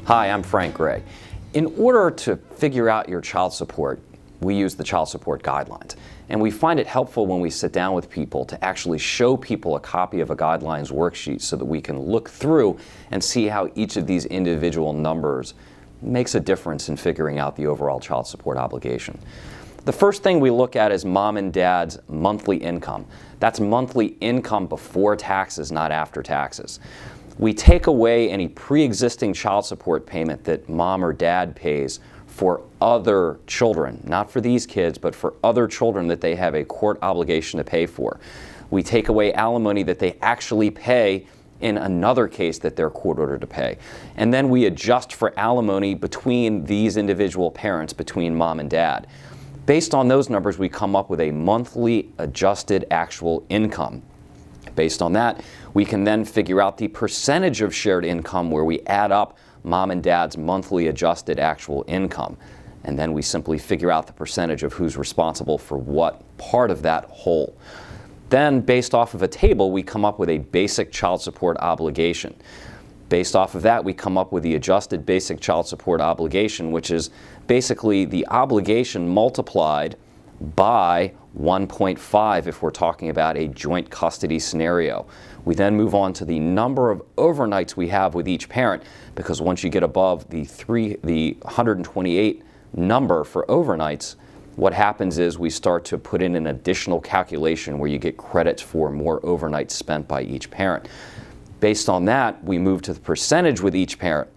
Hi, I'm Frank Gray. In order to figure out your child support, we use the child support guidelines. And we find it helpful when we sit down with people to actually show people a copy of a guidelines worksheet so that we can look through and see how each of these individual numbers makes a difference in figuring out the overall child support obligation. The first thing we look at is mom and dad's monthly income. That's monthly income before taxes, not after taxes. We take away any pre-existing child support payment that mom or dad pays for other children, not for these kids, but for other children that they have a court obligation to pay for. We take away alimony that they actually pay in another case that they're court ordered to pay. And then we adjust for alimony between these individual parents, between mom and dad. Based on those numbers, we come up with a monthly adjusted actual income. Based on that, we can then figure out the percentage of shared income where we add up mom and dad's monthly adjusted actual income. And then we simply figure out the percentage of who's responsible for what part of that whole. Then, based off of a table, we come up with a basic child support obligation. Based off of that, we come up with the adjusted basic child support obligation, which is basically the obligation multiplied by 1.5 if we're talking about a joint custody scenario. We then move on to the number of overnights we have with each parent, because once you get above the 128 number for overnights, what happens is we start to put in an additional calculation where you get credits for more overnights spent by each parent. Based on that, we move to the percentage with each parent,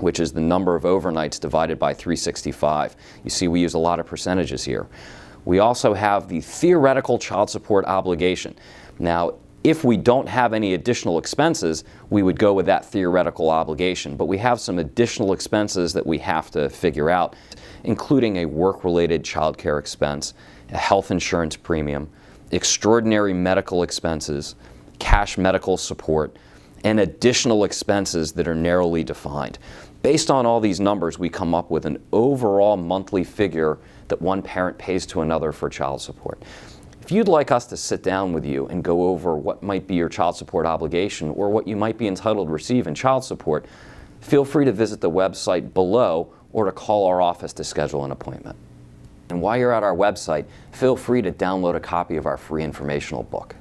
which is the number of overnights divided by 365. You see, we use a lot of percentages here. We also have the theoretical child support obligation. Now, if we don't have any additional expenses, we would go with that theoretical obligation, but we have some additional expenses that we have to figure out, including a work-related child care expense, a health insurance premium, extraordinary medical expenses, cash medical support, and additional expenses that are narrowly defined. Based on all these numbers, we come up with an overall monthly figure that one parent pays to another for child support. If you'd like us to sit down with you and go over what might be your child support obligation or what you might be entitled to receive in child support, feel free to visit the website below or to call our office to schedule an appointment. And while you're at our website, feel free to download a copy of our free informational book.